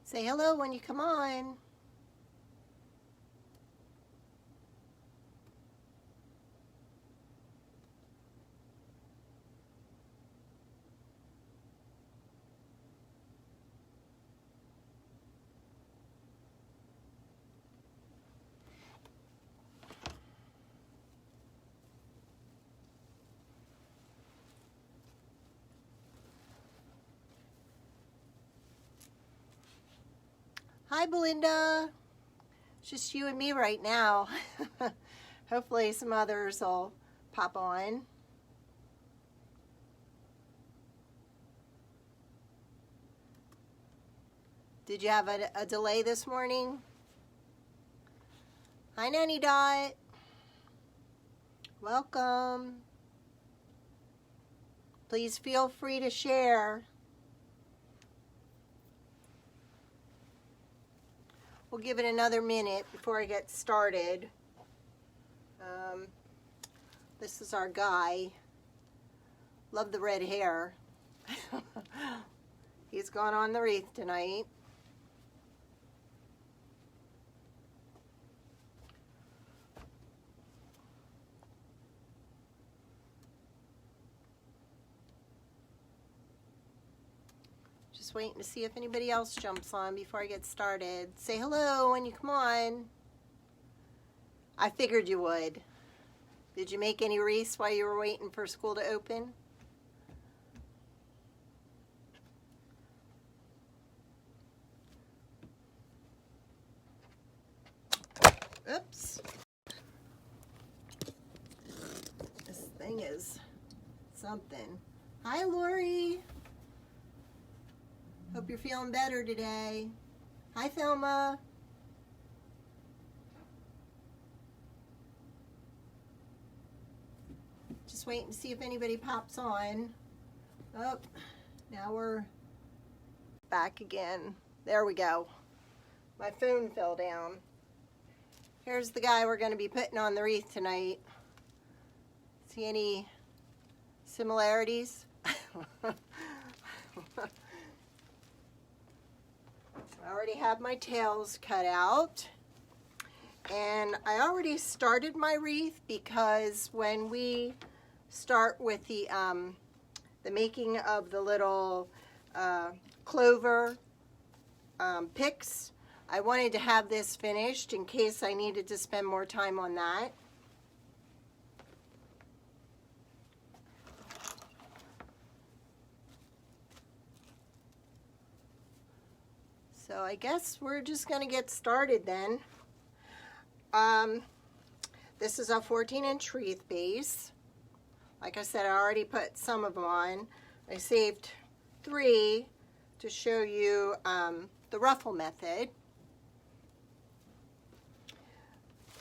Say hello when you come on. Hi, Belinda. It's just you and me right now. Hopefully some others will pop on. Did you have a delay this morning? Hi, Nanny Dot. Welcome. Please feel free to share. We'll give it another minute before I get started. This is our guy. Love the red hair. He's gone on the wreath tonight. Just waiting to see if anybody else jumps on before I get started. Say hello when you come on. I figured you would. Did you make any wreaths while you were waiting for school to open? Oops. This thing is something. Hi, Lori. Hope you're feeling better today. Hi, Thelma. Just waiting to see if anybody pops on. Oh, now we're back again. There we go. My phone fell down. Here's the guy we're going to be putting on the wreath tonight. See any similarities? I already have my tails cut out. And I already started my wreath because when we start with the making of the little Clover picks, I wanted to have this finished in case I needed to spend more time on that. So I guess we're just going to get started then. This is a 14-inch wreath base. Like I said, I already put some of them on. I saved 3 to show you the ruffle method.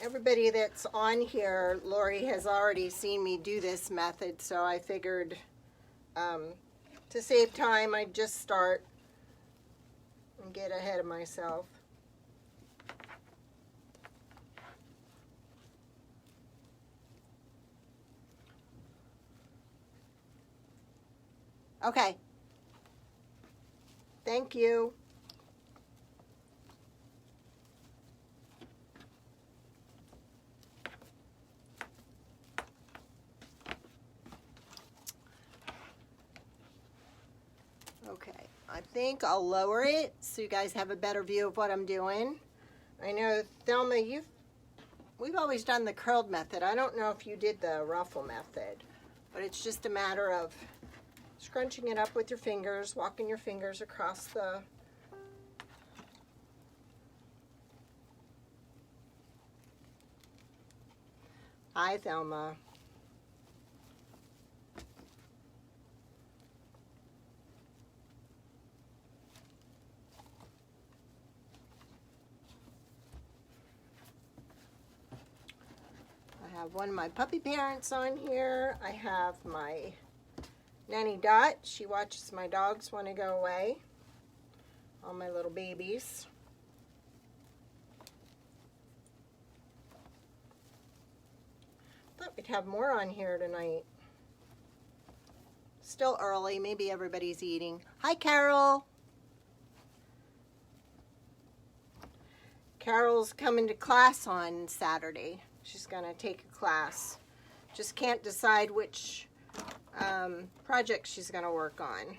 Everybody that's on here, Lori has already seen me do this method, so I figured to save time, I'd just start and get ahead of myself. Okay. Thank you. Okay, I think I'll lower it so you guys have a better view of what I'm doing. I know, Thelma, we've always done the curled method. I don't know if you did the ruffle method, but it's just a matter of scrunching it up with your fingers, walking your fingers across the Hi, Thelma. I have one of my puppy parents on here. I have my Nanny Dot. She watches my dogs when I go away. All my little babies. Thought we'd have more on here tonight. Still early. Maybe everybody's eating. Hi, Carol. Carol's coming to class on Saturday. She's going to take a class. Just can't decide which project she's going to work on.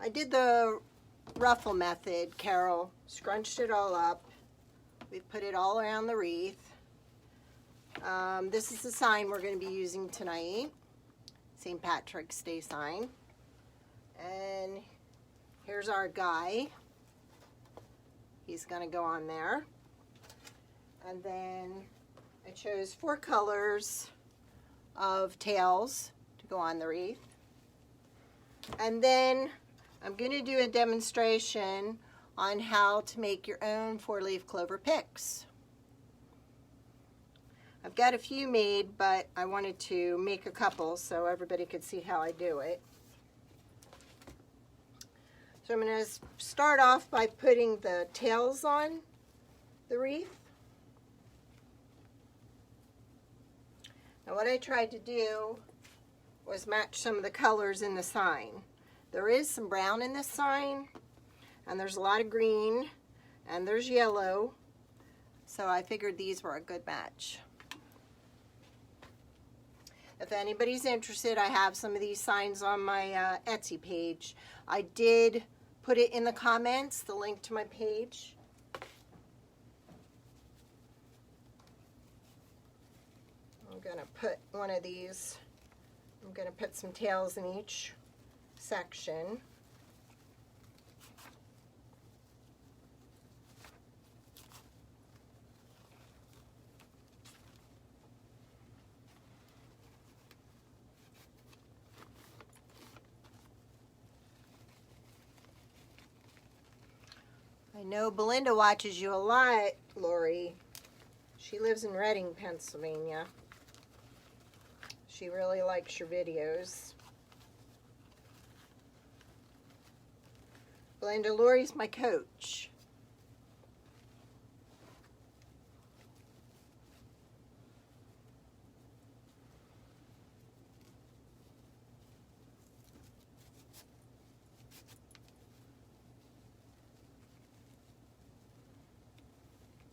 I did the ruffle method, Carol. Scrunched it all up. We put it all around the wreath. This is the sign we're going to be using tonight. St. Patrick's Day sign. And here's our guy. He's going to go on there. And then I chose 4 colors of tails to go on the wreath. And then I'm going to do a demonstration on how to make your own 4-leaf clover picks. I've got a few made, but I wanted to make a couple so everybody could see how I do it. So I'm going to start off by putting the tails on the wreath. Now what I tried to do was match some of the colors in the sign. There is some brown in this sign, and there's a lot of green, and there's yellow, so I figured these were a good match. If anybody's interested, I have some of these signs on my Etsy page. I did put it in the comments, the link to my page. I'm going to put one of these, I'm going to put some tails in each section. I know Belinda watches you a lot, Lori. She lives in Reading, Pennsylvania. She really likes your videos. Belinda, Lori's my coach.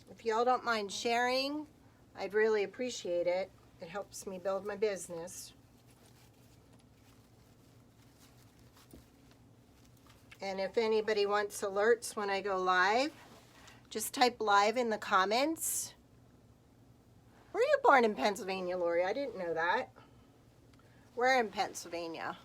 If y'all don't mind sharing, I'd really appreciate it. It helps me build my business. And if anybody wants alerts when I go live, just type live in the comments. Were you born in Pennsylvania, Lori? I didn't know that. Where in Pennsylvania?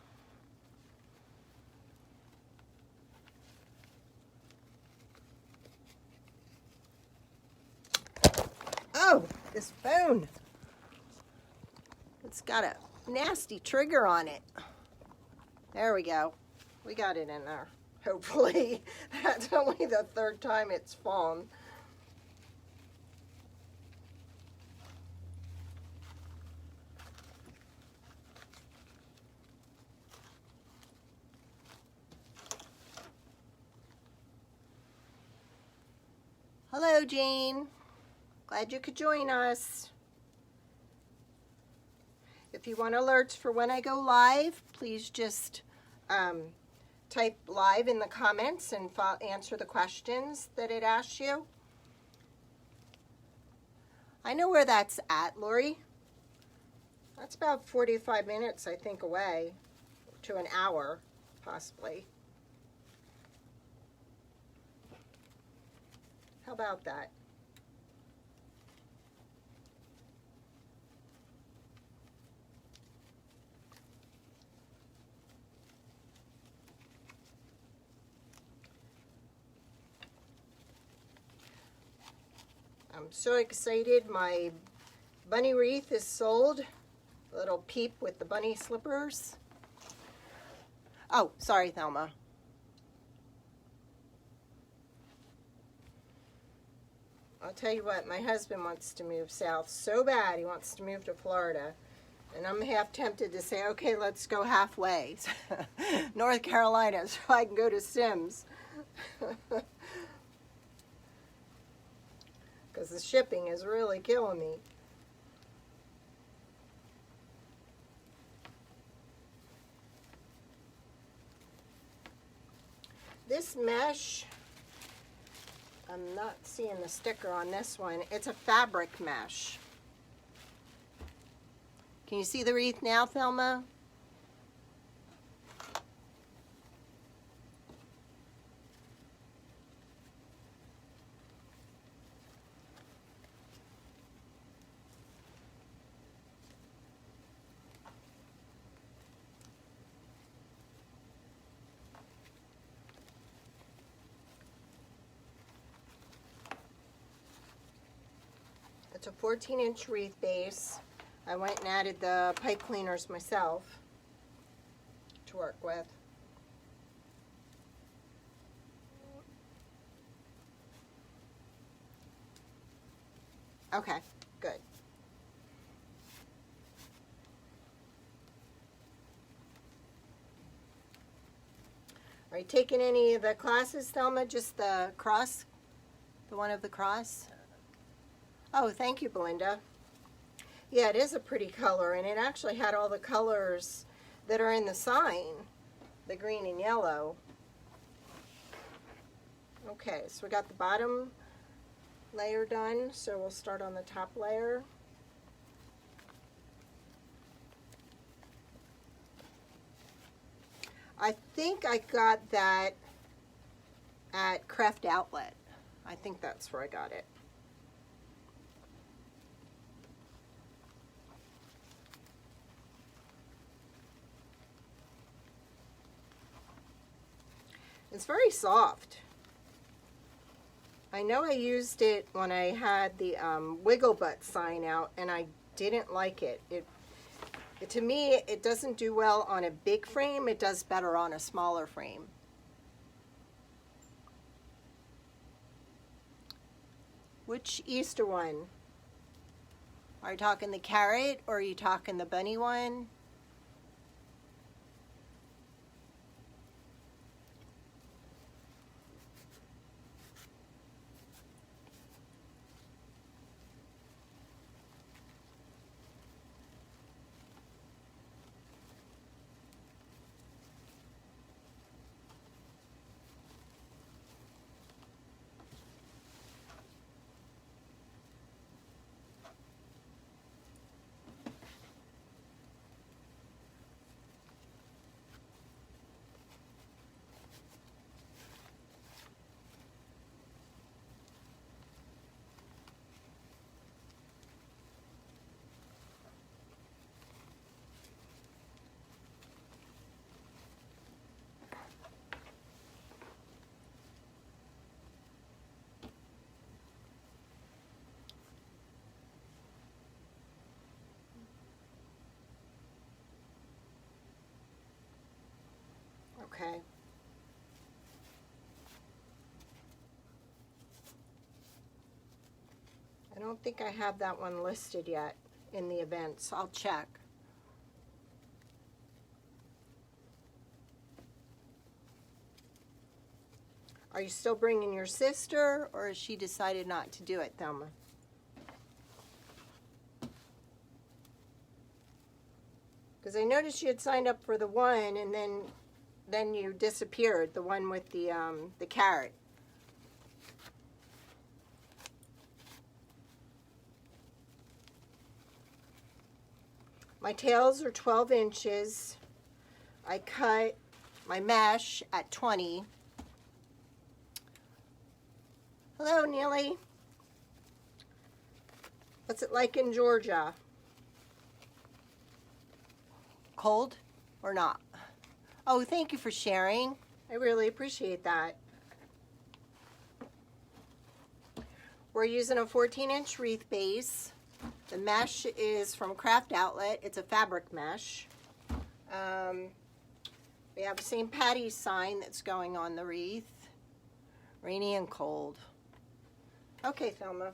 Oh, this phone. It's got a nasty trigger on it. There we go. We got it in there. Hopefully. That's only the 3rd time it's fallen. Hello, Jane. Glad you could join us. If you want alerts for when I go live, please just type live in the comments and answer the questions that it asks you. I know where that's at, Lori. That's about 45 minutes, I think, away to an hour, possibly. How about that? I'm so excited. My bunny wreath is sold. A little peep with the bunny slippers. Oh, sorry, Thelma. I'll tell you what, my husband wants to move south so bad. He wants to move to Florida. And I'm half tempted to say, okay, let's go halfway. North Carolina, so I can go to Sims. Because the shipping is really killing me. This mesh, I'm not seeing the sticker on this one. It's a fabric mesh. Can you see the wreath now, Thelma? It's a 14-inch wreath base. I went and added the pipe cleaners myself to work with. Okay, good. Are you taking any of the classes, Thelma? Just the cross? The one of the cross? Oh, thank you, Belinda. Yeah, it is a pretty color, and it actually had all the colors that are in the sign, the green and yellow. Okay, so we got the bottom layer done, so we'll start on the top layer. I think I got that at Craft Outlet. I think that's where I got it. It's very soft. I know I used it when I had the Wiggle Butt sign out, and I didn't like it. To me, it doesn't do well on a big frame. It does better on a smaller frame. Which Easter one? Are you talking the carrot, or are you talking the bunny one? Okay. I don't think I have that one listed yet in the events. I'll check. Are you still bringing your sister, or has she decided not to do it, Thelma? Because I noticed you had signed up for the one, and then you disappeared, the one with the carrot. My tails are 12 inches. I cut my mesh at 20. Hello, Neely. What's it like in Georgia? Cold or not? Oh, thank you for sharing. I really appreciate that. We're using a 14-inch wreath base. The mesh is from Craft Outlet. It's a fabric mesh. We have the St. Patty's sign that's going on the wreath. Rainy and cold. Okay, Thelma.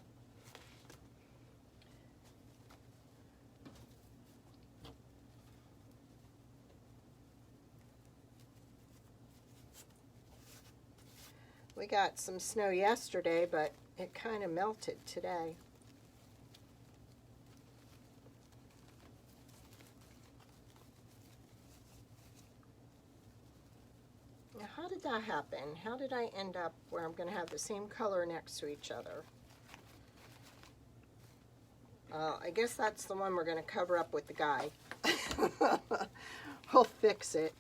We got some snow yesterday, but it kind of melted today. how did that happen? How did I end up where I'm going to have the same color next to each other? I guess that's the one we're going to cover up with the guy. We'll fix it.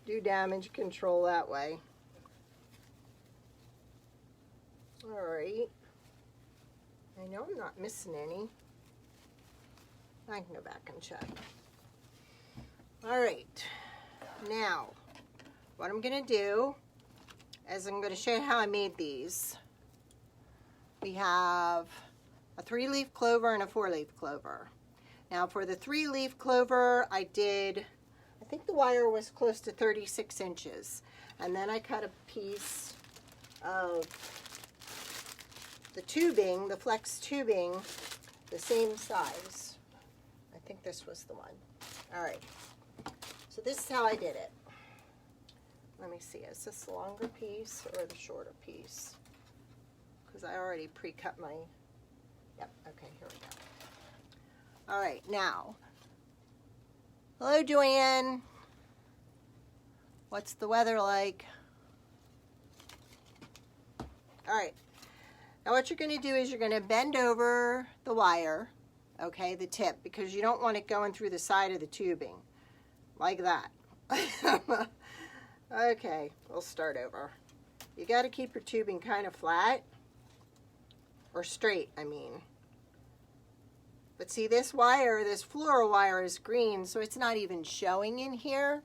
Do damage control that way. Alright. I know I'm not missing any. I can go back and check. Alright. Now, what I'm going to do is I'm going to show you how I made these. We have a 3-leaf clover and a 4-leaf clover. Now for the 3-leaf clover, I think the wire was close to 36 inches. And then I cut a piece of the tubing, the flex tubing, the same size. I think this was the one. All right. So this is how I did it. Let me see, is this the longer piece or the shorter piece? Because I already pre-cut my, yep, okay, here we go. All right, now, hello Joanne. What's the weather like? All right, now what you're gonna do is you're gonna bend over the wire, okay, the tip, because you don't want it going through the side of the tubing, like that. Okay, we'll start over. You got to keep your tubing kind of flat, or straight, I mean. But see, this wire, this floral wire is green, so it's not even showing in here.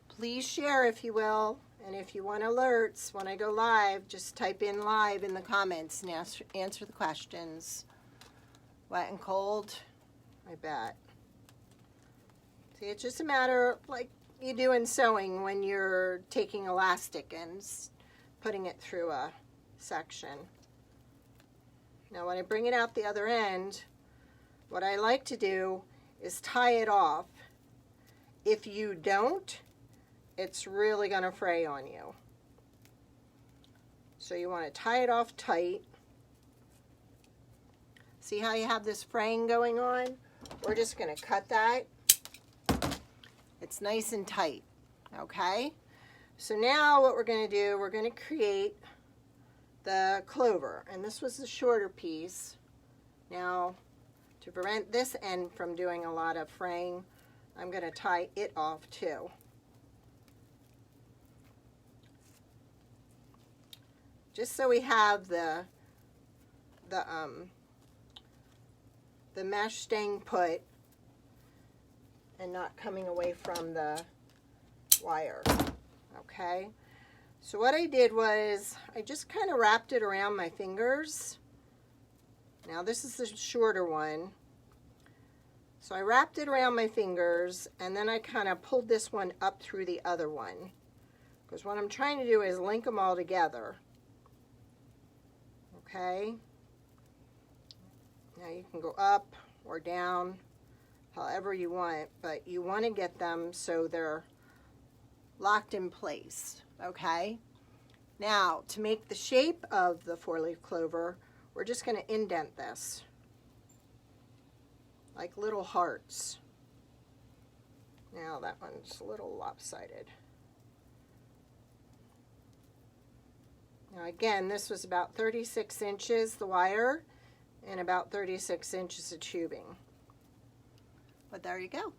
Please share if you will, and if you want alerts when I go live, just type in live in the comments and answer the questions. Wet and cold, I bet. See, it's just a matter like you do in sewing when you're taking elastic and putting it through a section. Now when I bring it out the other end, what I like to do is tie it off. If you don't, it's really going to fray on you. So you want to tie it off tight. See how you have this fraying going on? We're just going to cut that. It's nice and tight, okay? So now what we're going to do, we're going to create the clover. And this was the shorter piece. Now, to prevent this end from doing a lot of fraying, I'm going to tie it off too. Just so we have the mesh staying put and not coming away from the wire. Okay, so what I did was I just kind of wrapped it around my fingers. Now this is the shorter one. So I wrapped it around my fingers and then I kind of pulled this one up through the other one. Because what I'm trying to do is link them all together. Okay. Now you can go up or down, however you want, but you want to get them so they're locked in place, okay? Now, to make the shape of the 4-leaf clover, we're just going to indent this, like little hearts. Now that one's a little lopsided. Now again, this was about 36 inches, the wire, and about 36 inches of tubing. But there you go.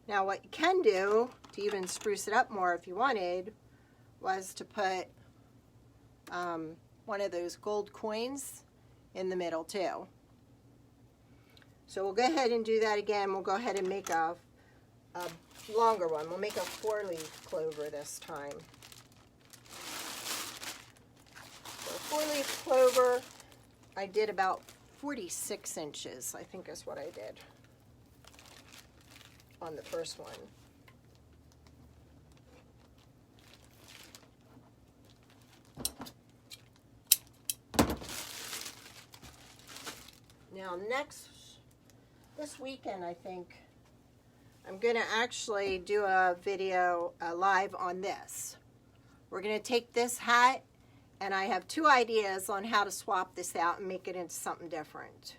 Now what you can do to even spruce it up more if you wanted was to put one of those gold coins in the middle too. So we'll go ahead and do that again. We'll go ahead and make a longer one. We'll make a 4-leaf clover this time. So 4-leaf clover, I did about 46 inches, I think is what I did on the first one. Now this weekend I think I'm going to actually do a video live on this. We're going to take this hat, and I have 2 ideas on how to swap this out and make it into something different.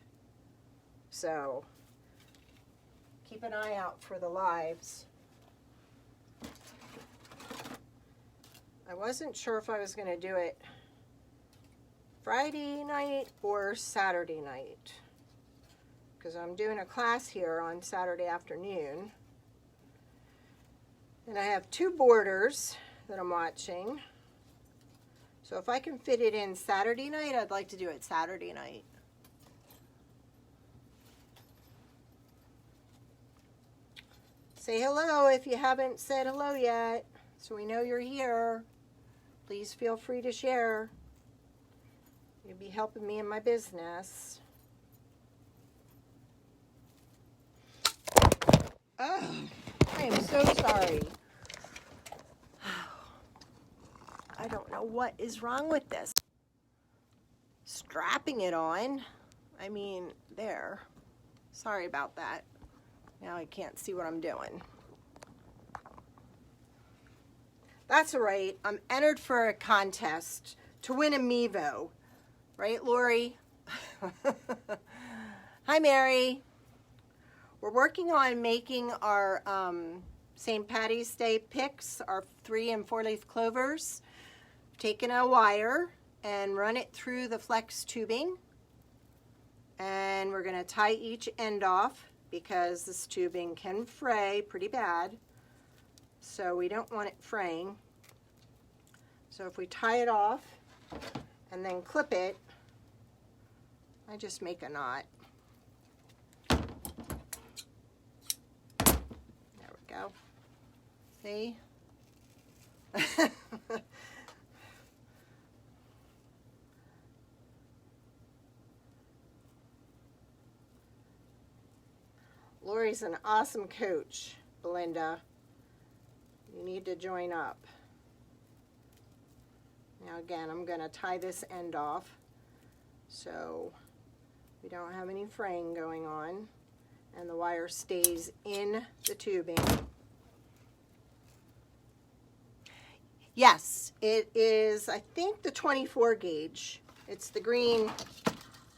So keep an eye out for the lives. I wasn't sure if I was going to do it Friday night or Saturday night, because I'm doing a class here on Saturday afternoon. And I have 2 borders that I'm watching. So if I can fit it in Saturday night, I'd like to do it Saturday night. Say hello if you haven't said hello yet, so we know you're here. Please feel free to share. You'll be helping me in my business. Oh, I am so sorry. I don't know what is wrong with this. Strapping it on. I mean, there. Sorry about that. Now I can't see what I'm doing. That's all right. I'm entered for a contest to win a Mevo. Right, Lori? Hi, Mary. We're working on making our St. Patty's Day picks, our 3- and 4-leaf clovers. Taken a wire and run it through the flex tubing. And we're going to tie each end off because this tubing can fray pretty bad. So we don't want it fraying. So if we tie it off and then clip it, I just make a knot. There we go. See? Lori's an awesome coach, Belinda. You need to join up. Now again, I'm going to tie this end off so we don't have any fraying going on and the wire stays in the tubing. Yes, it is, I think, the 24 gauge. It's the green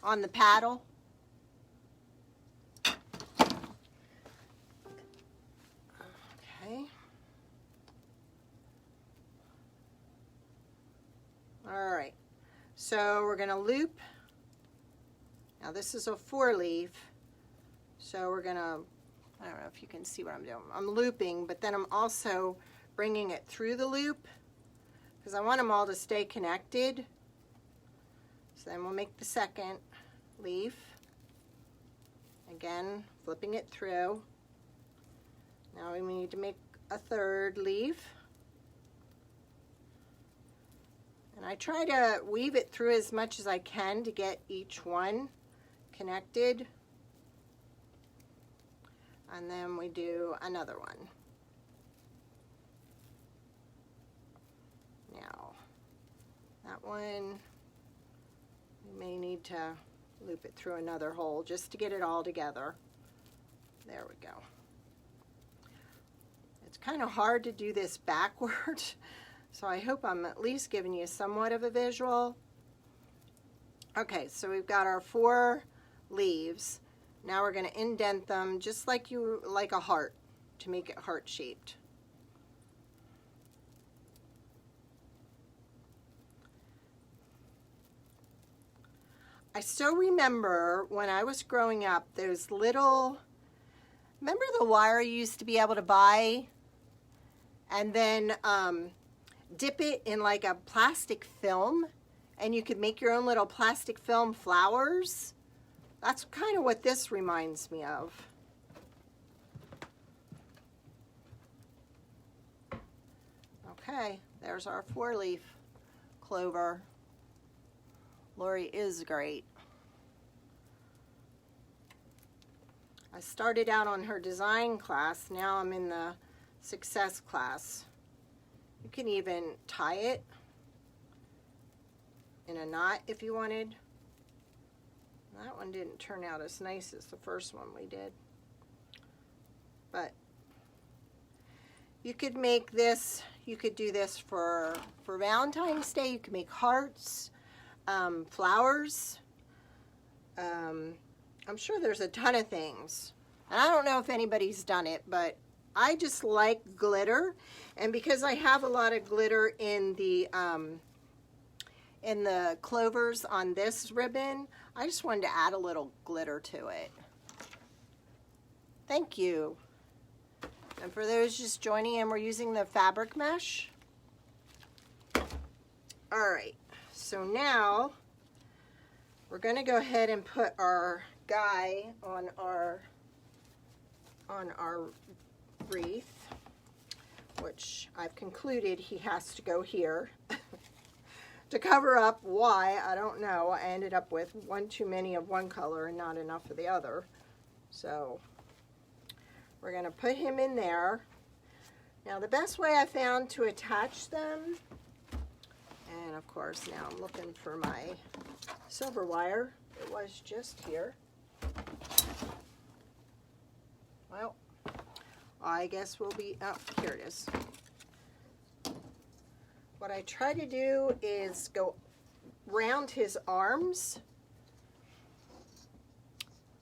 on the paddle. Okay. All right, so we're going to loop. Now this is a 4-leaf, so we're going to, I don't know if you can see what I'm doing. I'm looping, but then I'm also bringing it through the loop because I want them all to stay connected. So then we'll make the 2nd leaf. Again, flipping it through. Now we need to make a 3rd leaf. And I try to weave it through as much as I can to get each one connected. And then we do another one. Now, that one, we may need to loop it through another hole just to get it all together. There we go. It's kind of hard to do this backward, so I hope I'm at least giving you somewhat of a visual. Okay, so we've got our 4 leaves. Now we're going to indent them just like a heart to make it heart-shaped. I still remember when I was growing up, those little, remember the wire you used to be able to buy and then dip it in like a plastic film and you could make your own little plastic film flowers? That's kind of what this reminds me of. Okay, there's our 4-leaf clover. Lori is great. I started out on her design class. Now I'm in the success class. You can even tie it in a knot if you wanted. That one didn't turn out as nice as the first one we did. But you could make this, you could do this for Valentine's Day. You could make hearts, flowers. I'm sure there's a ton of things. And I don't know if anybody's done it, but I just like glitter. And because I have a lot of glitter in the clovers on this ribbon, I just wanted to add a little glitter to it. Thank you. And for those just joining in, we're using the fabric mesh. All right, so now we're going to go ahead and put our guy on our wreath, which I've concluded he has to go here. To cover up why, I don't know. I ended up with one too many of one color and not enough of the other. So we're going to put him in there. Now the best way I found to attach them, and of course now I'm looking for my silver wire. It was just here. Well, I guess we'll be, oh, here it is. What I try to do is go round his arms.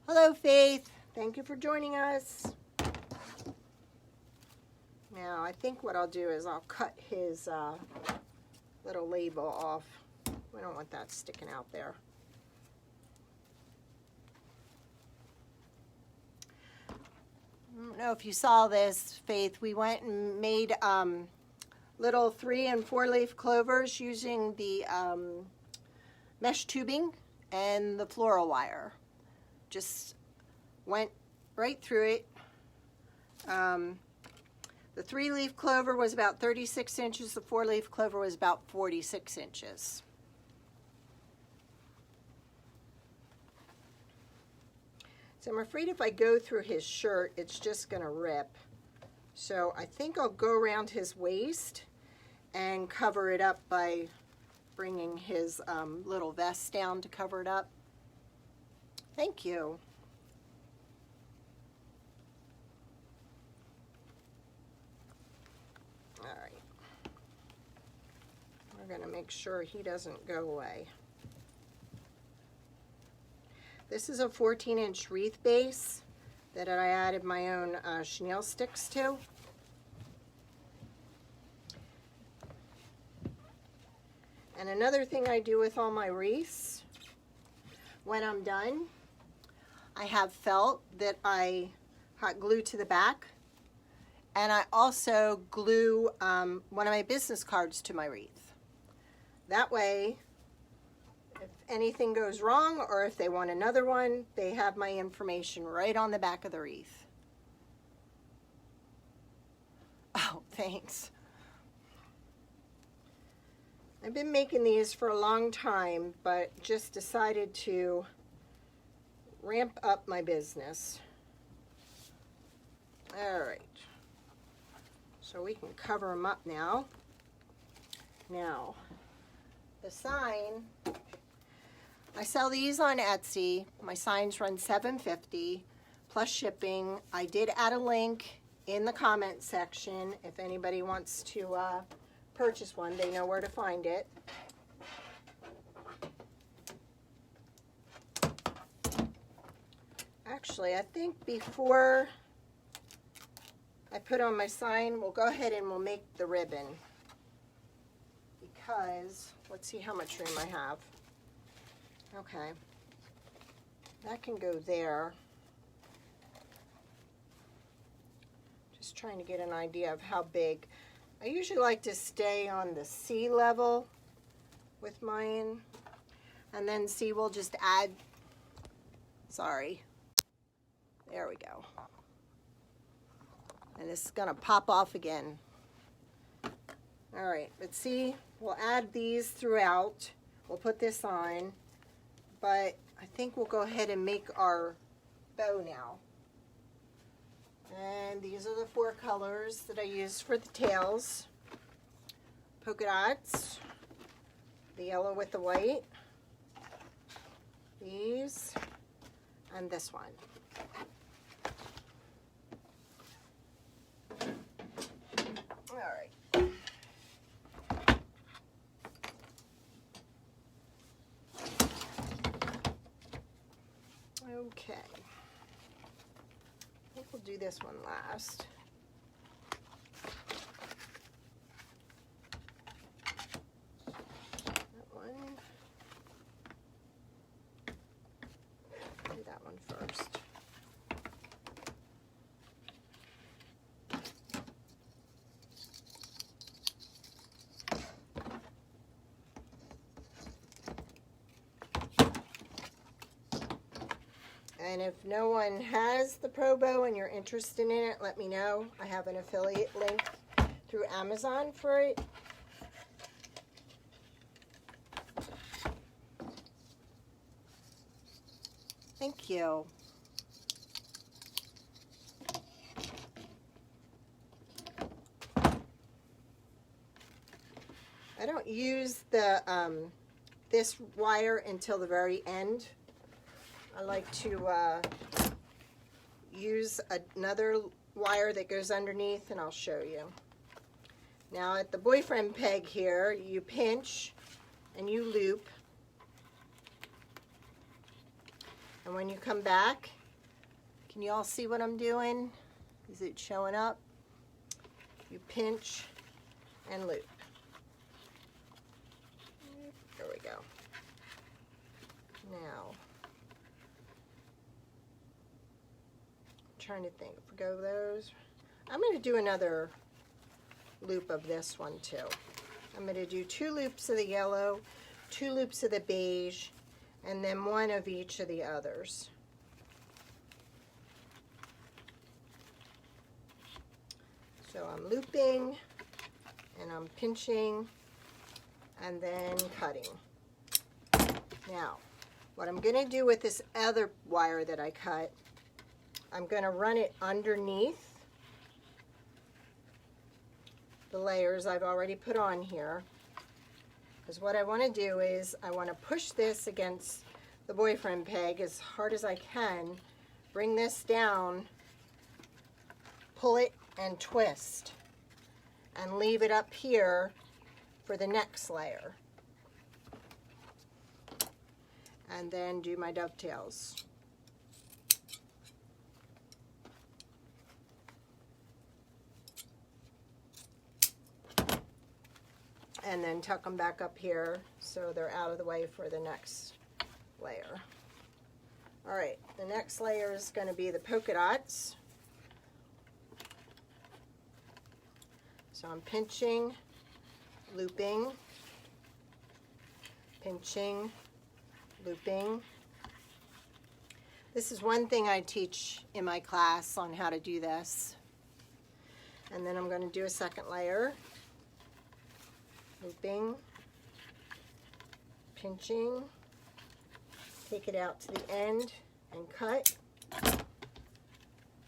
Hello, Faith. Thank you for joining us. Now, I think what I'll do is I'll cut his little label off. We don't want that sticking out there. I don't know if you saw this, Faith. We went and made little 3- and 4-leaf clovers using the mesh tubing and the floral wire. Just went right through it. The 3-leaf clover was about 36 inches. The 4-leaf clover was about 46 inches. So I'm afraid if I go through his shirt, it's just going to rip. So I think I'll go around his waist and cover it up by bringing his little vest down to cover it up. Thank you. All right. We're going to make sure he doesn't go away. This is a 14-inch wreath base that I added my own chenille sticks to. And another thing I do with all my wreaths, when I'm done, I have felt that I hot glue to the back, and I also glue one of my business cards to my wreath. That way, if anything goes wrong or if they want another one, they have my information right on the back of the wreath. Oh, thanks. I've been making these for a long time, but just decided to ramp up my business. All right. So we can cover them up now. Now, the sign, I sell these on Etsy. My signs run $7.50 plus shipping. I did add a link in the comment section if anybody wants to purchase one. They know where to find it. Actually, I think before I put on my sign, we'll go ahead and we'll make the ribbon, because let's see how much room I have. Okay, that can go there. Just trying to get an idea of how big. I usually like to stay on the sea level with mine, and then see, we'll just add, sorry, there we go. And this is gonna pop off again. All right, but see, we'll add these throughout. We'll put this on, but I think we'll go ahead and make our bow now. And these are the 4 colors that I used for the tails. Polka dots, the yellow with the white, these, and this one. All right. Okay. think we'll do this one last. That one. Do that one first. And if no one has the Pro Bow and you're interested in it, let me know. I have an affiliate link through Amazon for it. Thank you. I don't use the this wire until the very end. I like to use another wire that goes underneath, and I'll show you. Now at the boyfriend peg here, you pinch and you loop. And when you come back, can you all see what I'm doing? Is it showing up? You pinch and loop. There we go. Now, trying to think, forgo those. I'm going to do another loop of this one too. I'm going to do 2 loops of the yellow, 2 loops of the beige, and then 1 of each of the others. So I'm looping and I'm pinching and then cutting. Now, what I'm going to do with this other wire that I cut, I'm going to run it underneath the layers I've already put on here, because what I want to do is I want to push this against the boyfriend peg as hard as I can, bring this down, pull it and twist, and leave it up here for the next layer, and then do my dovetails. And then tuck them back up here so they're out of the way for the next layer. All right, the next layer is going to be the polka dots. So I'm pinching, looping, pinching, looping. This is one thing I teach in my class on how to do this. And then I'm going to do a second layer. Looping, pinching, take it out to the end and cut,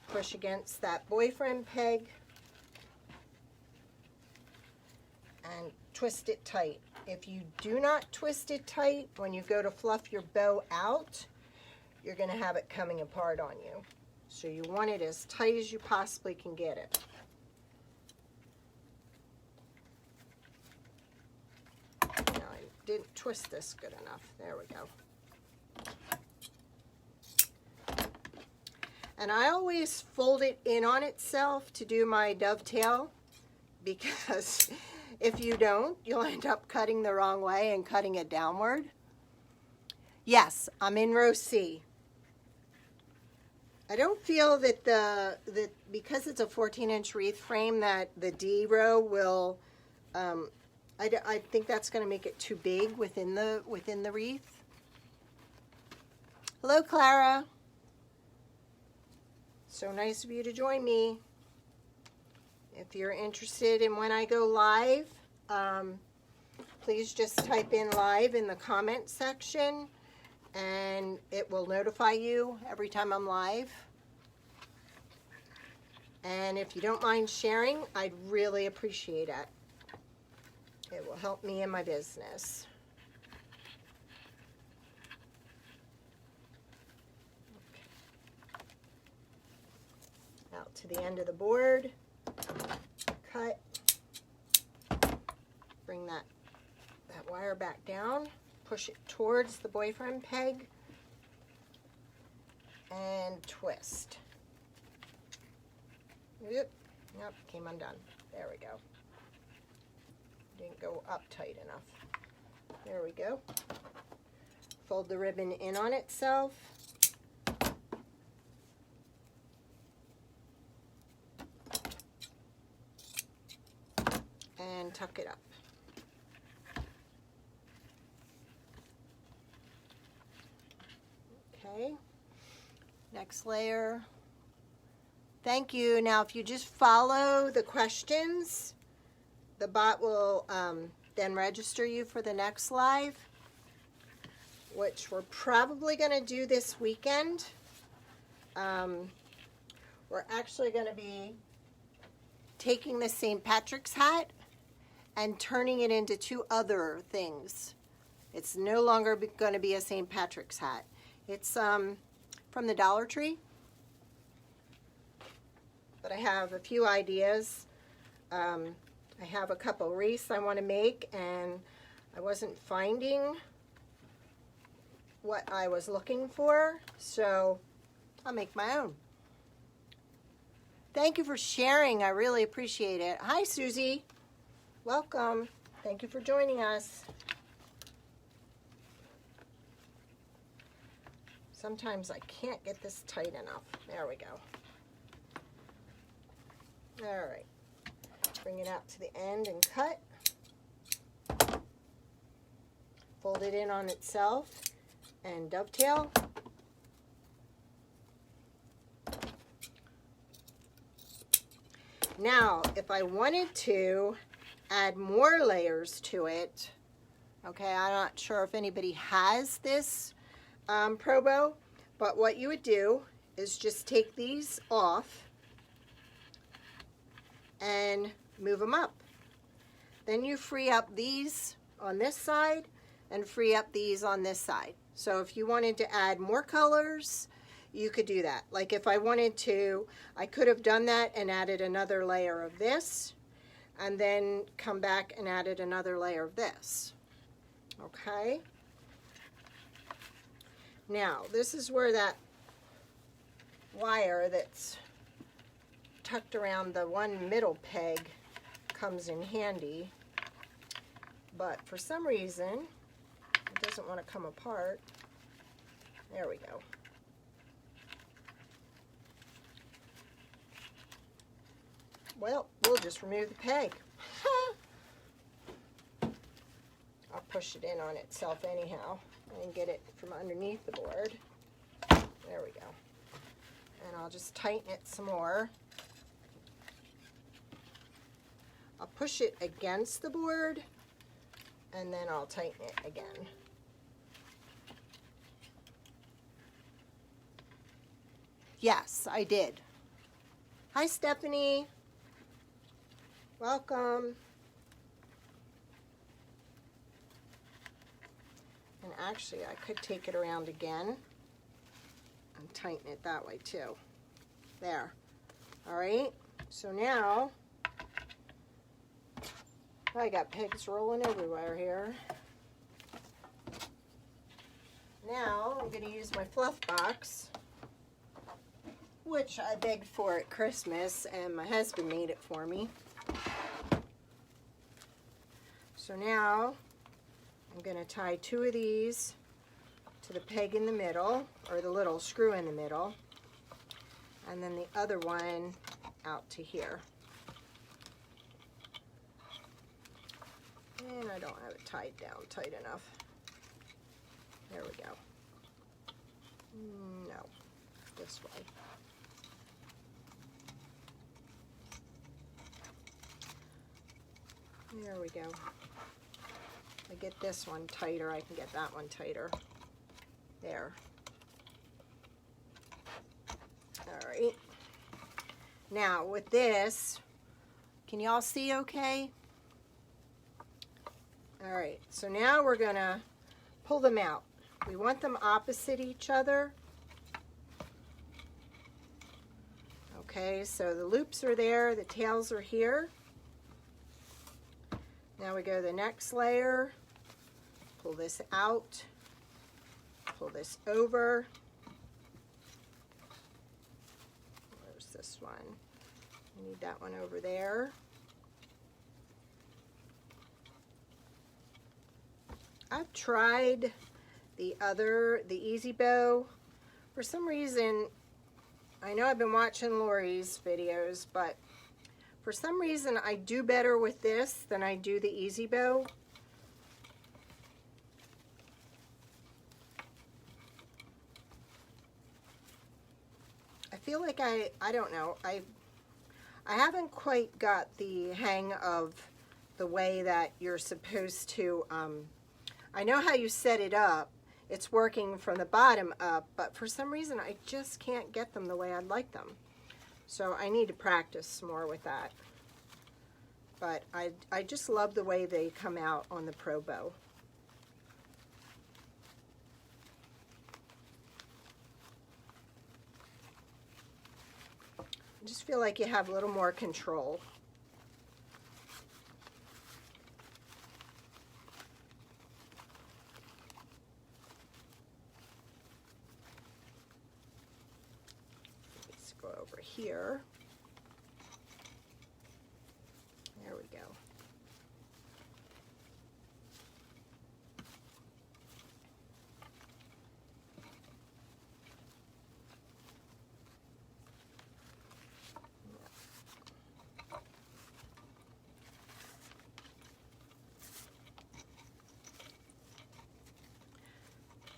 push against that boyfriend peg, and twist it tight. If you do not twist it tight, when you go to fluff your bow out, you're going to have it coming apart on you. So you want it as tight as you possibly can get it. Didn't twist this good enough. There we go. And I always fold it in on itself to do my dovetail, because if you don't, you'll end up cutting the wrong way and cutting it downward. Yes, I'm in row C. I don't feel that because it's a 14-inch wreath frame that the D row will I think that's going to make it too big within the wreath. Hello, Clara. So nice of you to join me. If you're interested in when I go live, please just type in live in the comment section, and it will notify you every time I'm live. And if you don't mind sharing, I'd really appreciate it. It will help me in my business. Okay. Out to the end of the board, cut, bring that wire back down, push it towards the boyfriend peg, and twist. Yep, came undone. There we go. Didn't go up tight enough. There we go. Fold the ribbon in on itself. And tuck it up. Okay, next layer. Thank you. Now if you just follow the questions, the bot will then register you for the next live, which we're probably going to do this weekend. We're actually going to be taking the St. Patrick's hat and turning it into two other things. It's no longer going to be a St. Patrick's hat. It's from the Dollar Tree. But I have a few ideas. I have a couple wreaths I want to make, and I wasn't finding what I was looking for, so I'll make my own. Thank you for sharing. I really appreciate it. Hi, Susie. Welcome. Thank you for joining us. Sometimes I can't get this tight enough. There we go. All right. Bring it out to the end and cut. Fold it in on itself and dovetail. Now, if I wanted to add more layers to it, okay, I'm not sure if anybody has this Pro Bow, but what you would do is just take these off and move them up. Then you free up these on this side and free up these on this side. So if you wanted to add more colors, you could do that. Like if I wanted to, I could have done that and added another layer of this, and then come back and added another layer of this. Okay? Now, this is where that wire that's tucked around the one middle peg comes in handy, but for some reason it doesn't want to come apart. There we go. Well, we'll just remove the peg. I'll push it in on itself anyhow and get it from underneath the board. There we go. And I'll just tighten it some more. I'll push it against the board and then I'll tighten it again. Yes, I did. Hi, Stephanie. Welcome. And actually, I could take it around again and tighten it that way too. There. All right. So now, I got pegs rolling everywhere here. Now, I'm going to use my fluff box, which I begged for at Christmas, and my husband made it for me. So now, I'm going to tie two of these to the peg in the middle, or the little screw in the middle, and then the other one out to here. And I don't have it tied down tight enough. There we go. No, this way. There we go. If I get this one tighter, I can get that one tighter. There. All right. Now with this, can you all see okay? All right, so now we're gonna pull them out. We want them opposite each other. Okay, so the loops are there, the tails are here. Now we go to the next layer, pull this out, pull this over. Where's this one? I need that one over there. I've tried the Easy Bow. For some reason, I know I've been watching Lori's videos, but for some reason I do better with this than I do the Easy Bow. I feel like I don't know, I haven't quite got the hang of the way that you're supposed to, I know how you set it up. It's working from the bottom up, but for some reason I just can't get them the way I'd like them. So I need to practice more with that. But I just love the way they come out on the Pro Bow. I just feel like you have a little more control. Let's go over here. There we go.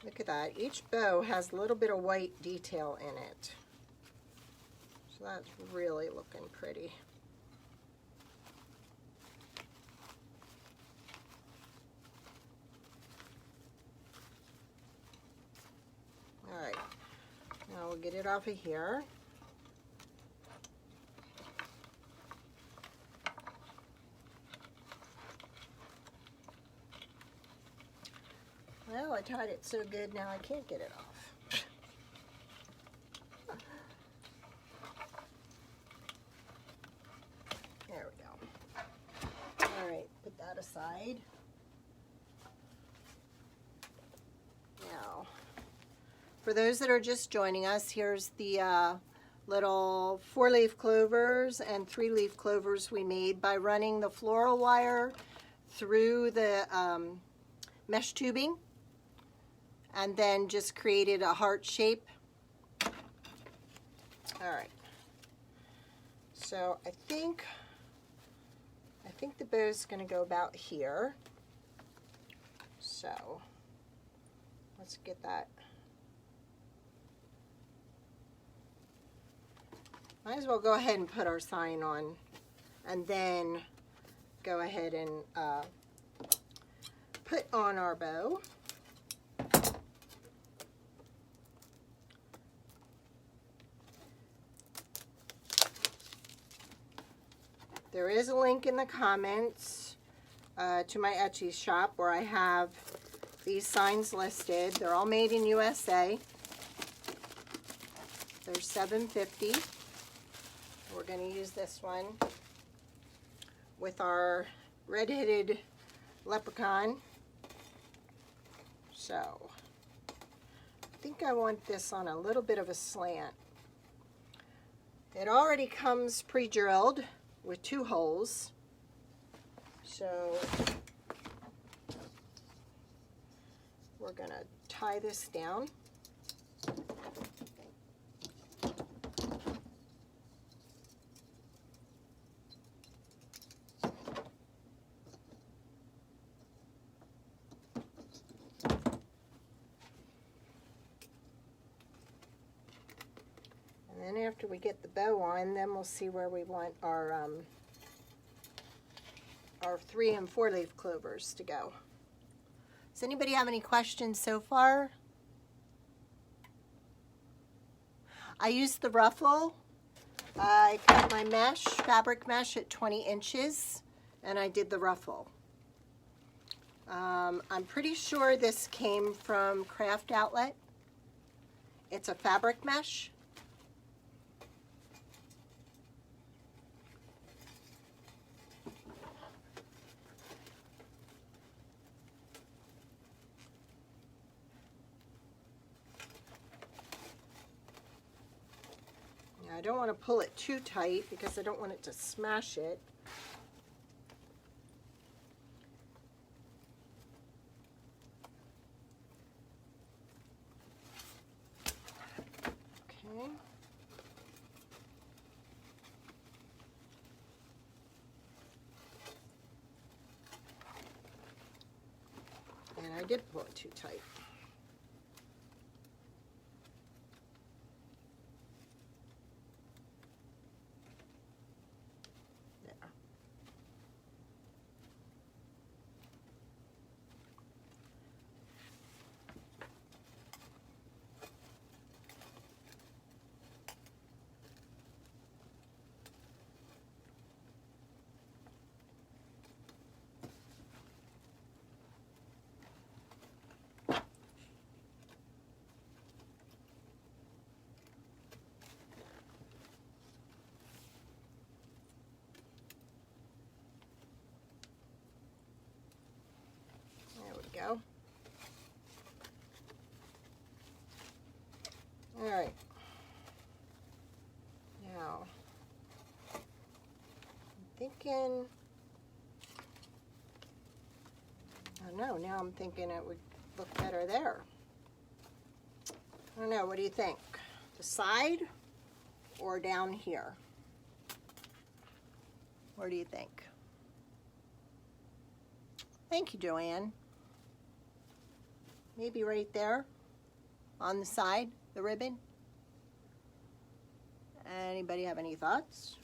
Look at that. Each bow has a little bit of white detail in it. So that's really looking pretty. All right. Now we'll get it off of here. Well, I tied it so good now I can't get it off. There we go. All right, put that aside. Now, for those that are just joining us, here's the little 4-leaf clovers and 3-leaf clovers we made by running the floral wire through the mesh tubing, and then just created a heart shape. All right. So I think the bow's going to go about here. So let's get that. Might as well go ahead and put our sign on, and then go ahead and put on our bow. There is a link in the comments to my Etsy shop where I have these signs listed. They're all made in USA. They're $7.50. We're going to use this one with our red-headed leprechaun. So I think I want this on a little bit of a slant. It already comes pre-drilled with 2 holes. So we're going to tie this down. And then after we get the bow on, then we'll see where we want our 3- and 4-leaf clovers to go. Does anybody have any questions so far? I used the ruffle. I cut my mesh, fabric mesh, at 20 inches, and I did the ruffle. I'm pretty sure this came from Craft Outlet. It's a fabric mesh. I I don't want to pull it too tight because I don't want it to smash it. Okay. And I did pull it too tight. Go. All right. Now, I'm thinking, I don't know, now I'm thinking it would look better there. I don't know, what do you think? The side or down here? Where do you think? Thank you, Joanne. Maybe right there on the side, the ribbon. Anybody have any thoughts?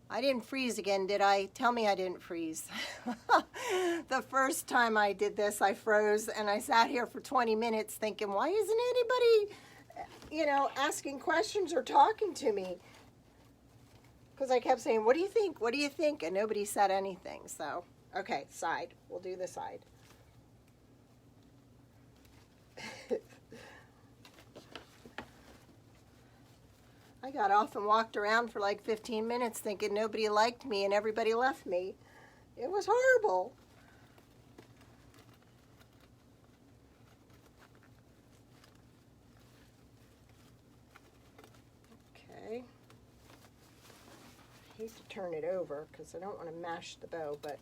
I didn't freeze again, did I? Tell me I didn't freeze. The first time I did this, I froze, and I sat here for 20 minutes thinking, why isn't anybody, you know, asking questions or talking to me? Because I kept saying, what do you think? What do you think? And nobody said anything. So, okay, side. We'll do the side. I got off and walked around for like 15 minutes thinking nobody liked me and everybody left me. It was horrible. Okay. I hate to turn it over because I don't want to mash the bow, but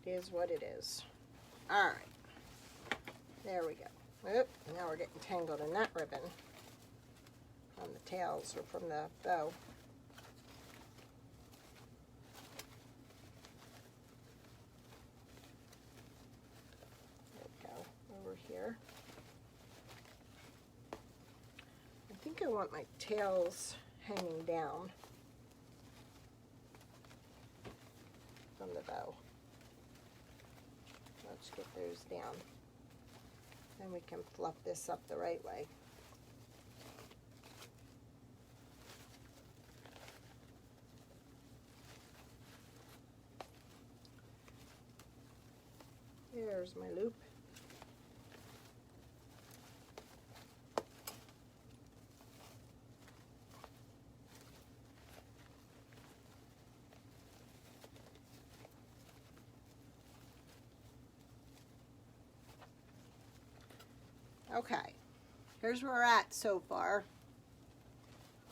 it is what it is. All right. There we go. Oop, now we're getting tangled in that ribbon. On the tails or from the bow. There we go, over here. I think I want my tails hanging down from the bow. Let's get those down. Then we can fluff this up the right way. There's my loop. Okay, here's where we're at so far.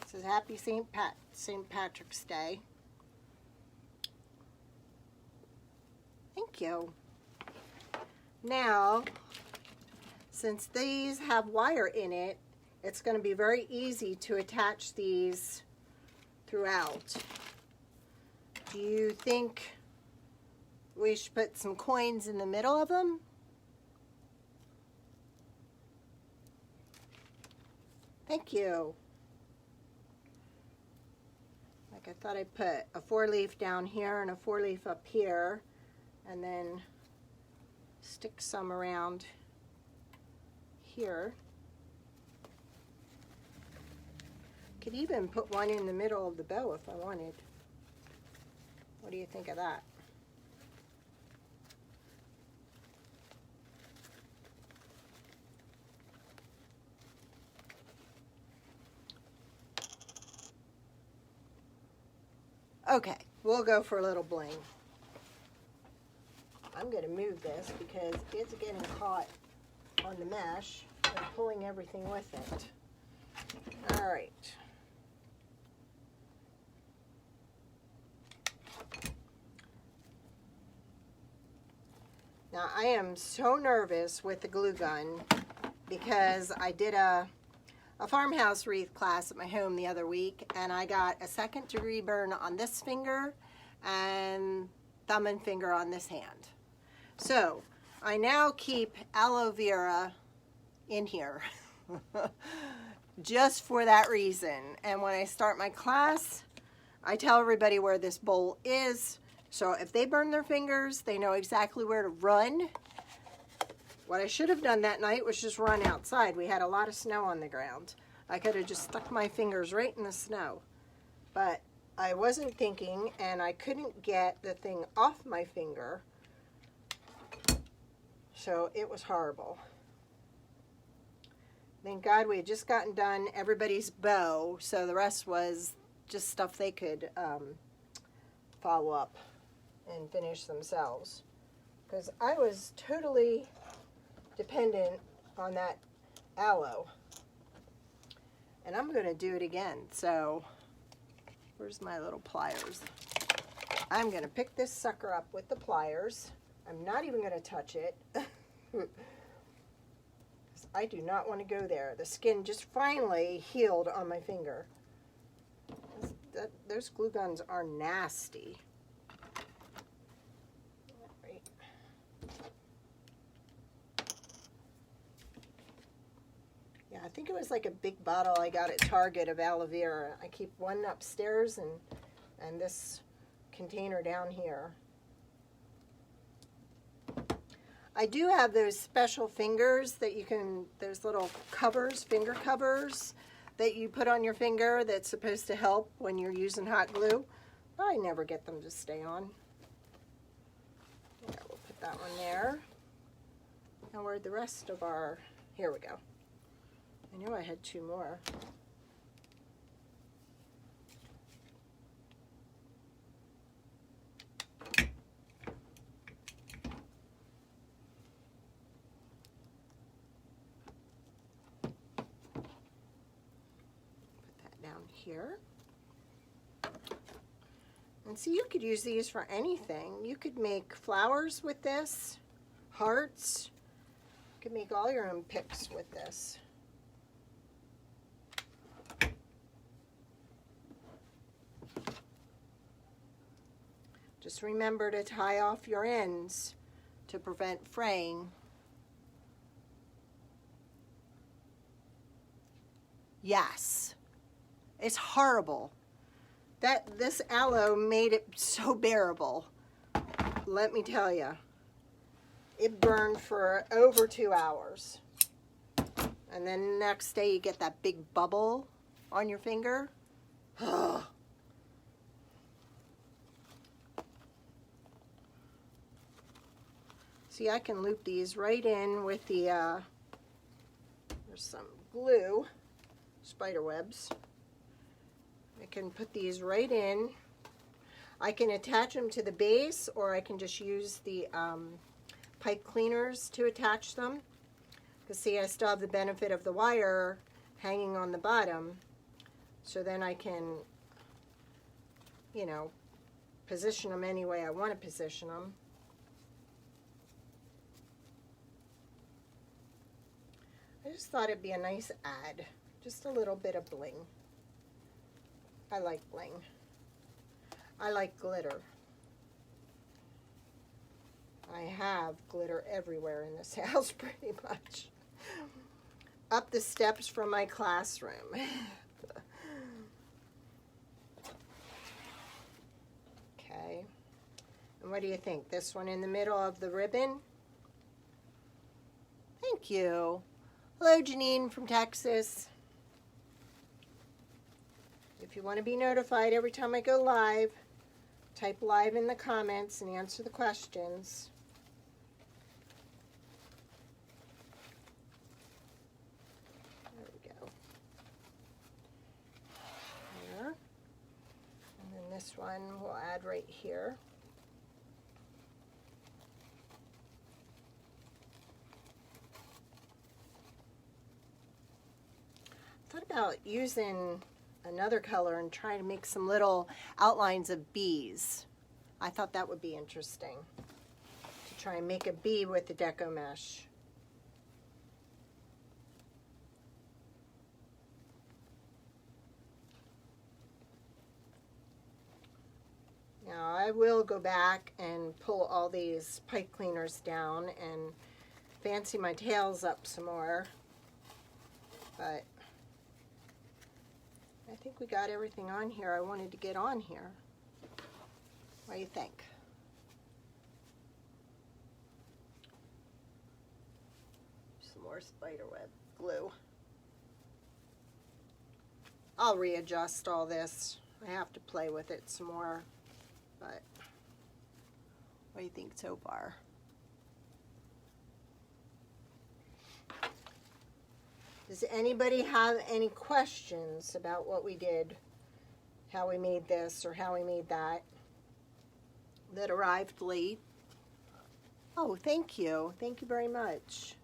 It says Happy St. Patrick's Day. Thank you. Now, since these have wire in it, it's going to be very easy to attach these throughout. Do you think we should put some coins in the middle of them? Thank you. Like I thought I'd put a 4-leaf down here and a 4-leaf up here, and then stick some around here. Could even put one in the middle of the bow if I wanted. What do you think of that? Okay, we'll go for a little bling. I'm going to move this because it's getting caught on the mesh and pulling everything with it. All right. Now I am so nervous with the glue gun because I did a farmhouse wreath class at my home the other week, and I got a 2nd degree burn on this finger and thumb and finger on this hand. So I now keep aloe vera in here just for that reason. And when I start my class, I tell everybody where this bowl is. So if they burn their fingers, they know exactly where to run. What I should have done that night was just run outside. We had a lot of snow on the ground. I could have just stuck my fingers right in the snow. But I wasn't thinking, and I couldn't get the thing off my finger. So it was horrible. Thank God we had just gotten done everybody's bow, so the rest was just stuff they could follow up and finish themselves. Because I was totally dependent on that aloe. And I'm going to do it again. So, where's my little pliers? I'm going to pick this sucker up with the pliers. I'm not even going to touch it. I do not want to go there. The skin just finally healed on my finger. Those glue guns are nasty. Right. Yeah, I think it was like a big bottle I got at Target of aloe vera. I keep one upstairs and this container down here. I do have those special fingers that you can, those little covers, finger covers that you put on your finger that's supposed to help when you're using hot glue. I never get them to stay on. Yeah, we'll put that one there. Now where'd the rest of our, here we go. I knew I had 2 more. Here. And see, you could use these for anything. You could make flowers with this, hearts. You could make all your own picks with this. Just remember to tie off your ends to prevent fraying. Yes. It's horrible. This aloe made it so bearable. Let me tell you. It burned for over 2 hours. And then the next day you get that big bubble on your finger. See, I can loop these right in with the, there's some glue, spider webs. I can put these right in. I can attach them to the base, or I can just use the pipe cleaners to attach them. Because see, I still have the benefit of the wire hanging on the bottom. So then I can, you know, position them any way I want to position them. I just thought it'd be a nice add. Just a little bit of bling. I like bling. I like glitter. I have glitter everywhere in this house pretty much. Up the steps from my classroom. Okay. And what do you think? This one in the middle of the ribbon? Thank you. Hello, Janine from Texas. If you want to be notified every time I go live, type live in the comments and answer the questions. There we go. There. And then this one we'll add right here. thought about using another color and trying to make some little outlines of bees. I thought that would be interesting to try and make a bee with the Deco mesh. Now I will go back and pull all these pipe cleaners down and fancy my tails up some more, but I think we got everything on here I wanted to get on here. What do you think? Some more spiderweb glue. I'll readjust all this. I have to play with it some more, but what do you think so far? Does anybody have any questions about what we did, how we made this or how we made that arrived late? Oh, thank you. Thank you very much.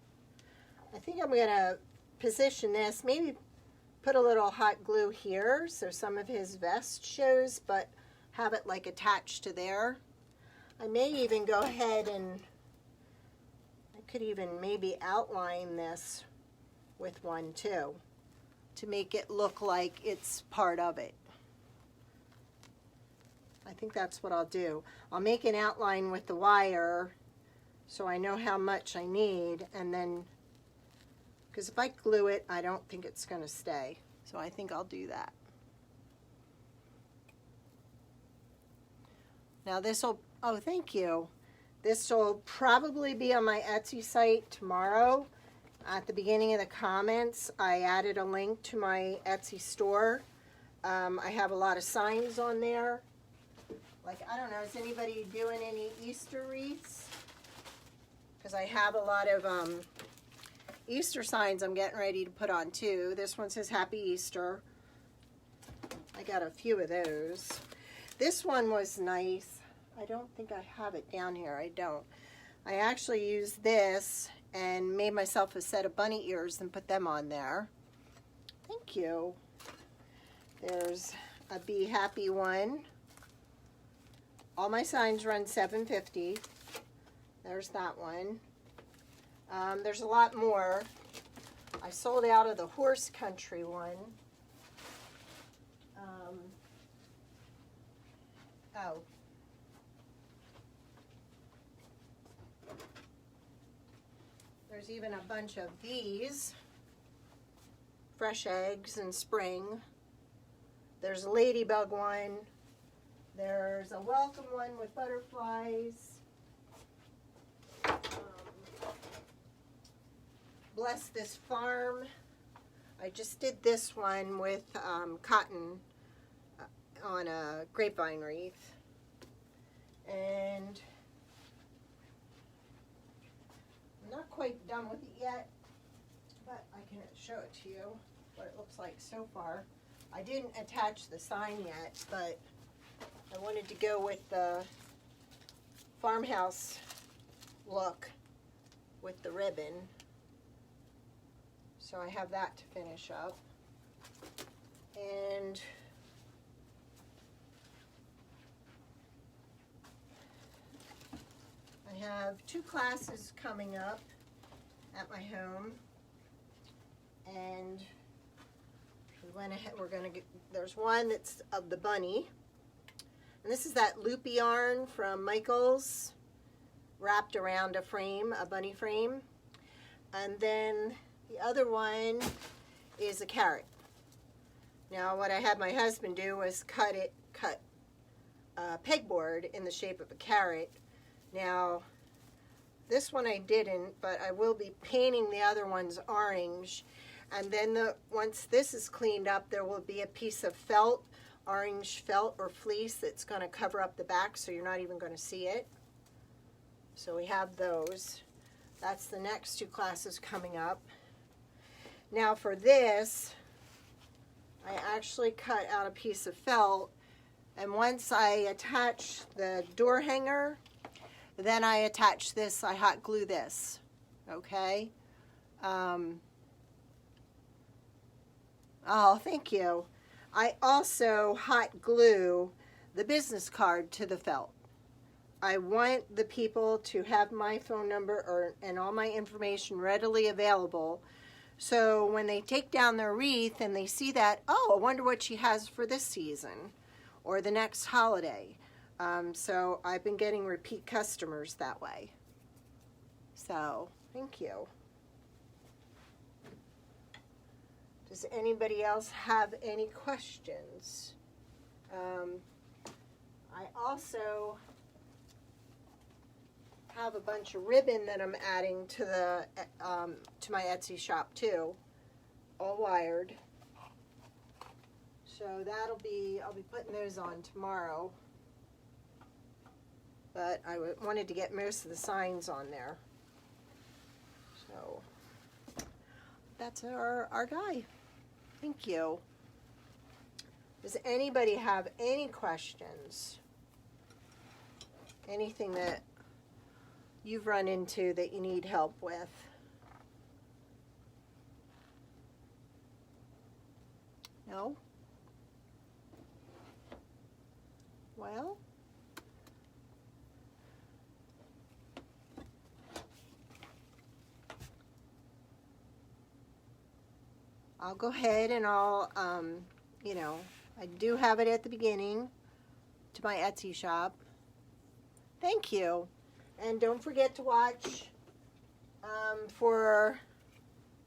I think I'm going to position this, maybe put a little hot glue here so some of his vest shows, but have it like attached to there. I may even go ahead and I could even maybe outline this with one too to make it look like it's part of it. I think that's what I'll do. I'll make an outline with the wire so I know how much I need, and then, because if I glue it, I don't think it's going to stay. So I think I'll do that. Now this will, oh thank you. This will probably be on my Etsy site tomorrow. At the beginning of the comments, I added a link to my Etsy store. I have a lot of signs on there. Like, I don't know, is anybody doing any Easter wreaths? Because I have a lot of Easter signs I'm getting ready to put on too. This one says Happy Easter. I got a few of those. This one was nice. I don't think I have it down here. I don't. I actually used this and made myself a set of bunny ears and put them on there. Thank you. There's a Be Happy one. All my signs run $7.50. There's that one. There's a lot more. I sold out of the horse country one. Oh. There's even a bunch of these. Fresh eggs in spring. There's a ladybug one. There's a welcome one with butterflies. Bless This Farm. I just did this one with cotton on a grapevine wreath. And I'm not quite done with it yet, but I can show it to you, what it looks like so far. I didn't attach the sign yet, but I wanted to go with the farmhouse look with the ribbon. So I have that to finish up. And I have 2 classes coming up at my home. And we went ahead, we're gonna get, there's one that's of the bunny. And this is that loopy yarn from Michael's, wrapped around a frame, a bunny frame. And then the other one is a carrot. Now what I had my husband do was cut a pegboard in the shape of a carrot. Now this one I didn't, but I will be painting the other ones orange. And then once this is cleaned up, there will be a piece of felt, orange felt or fleece, that's going to cover up the back so you're not even going to see it. So we have those. That's the next 2 classes coming up. Now for this, I actually cut out a piece of felt, and once I attach the door hanger, then I attach this, I hot glue this, okay? Oh, thank you. I also hot glue the business card to the felt. I want the people to have my phone number and all my information readily available. So when they take down their wreath and they see that, oh, I wonder what she has for this season or the next holiday. So I've been getting repeat customers that way. So thank you. Does anybody else have any questions? I also have a bunch of ribbon that I'm adding to the to my Etsy shop too, all wired. So I'll be putting those on tomorrow. But I wanted to get most of the signs on there. So that's our guy. Thank you. Does anybody have any questions? Anything that you've run into that you need help with? No? Well, I'll go ahead and I'll, you know, I do have it at the beginning to my Etsy shop. Thank you. And don't forget to watch for,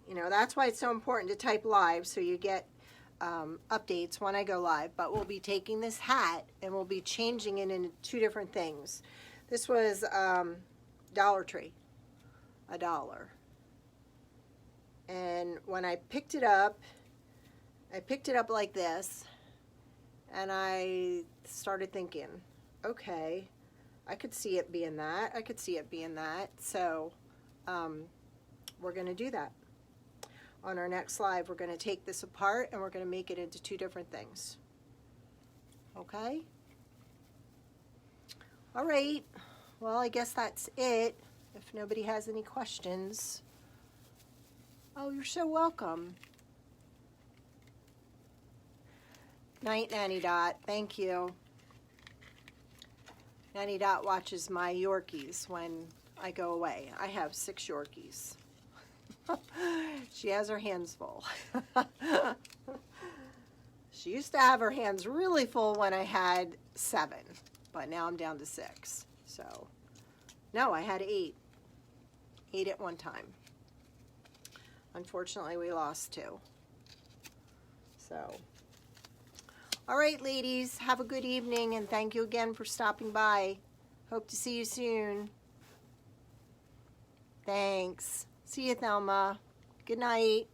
you know, that's why it's so important to type live so you get updates when I go live. But we'll be taking this hat and we'll be changing it into two different things. This was Dollar Tree, $1. And when I picked it up like this, and I started thinking, okay, I could see it being that. I could see it being that. So we're going to do that. On our next live, we're going to take this apart and we're going to make it into two different things. Okay? All right. Well, I guess that's it. If nobody has any questions. Oh, you're so welcome. Night, Nanny Dot. Thank you. Nanny Dot watches my Yorkies when I go away. I have 6 Yorkies. She has her hands full. She used to have her hands really full when I had 7, but now I'm down to 6. So, no, I had 8. 8 at one time. Unfortunately, we lost 2. So, all right, ladies, have a good evening, and thank you again for stopping by. Hope to see you soon. Thanks. See you, Thelma. Good night.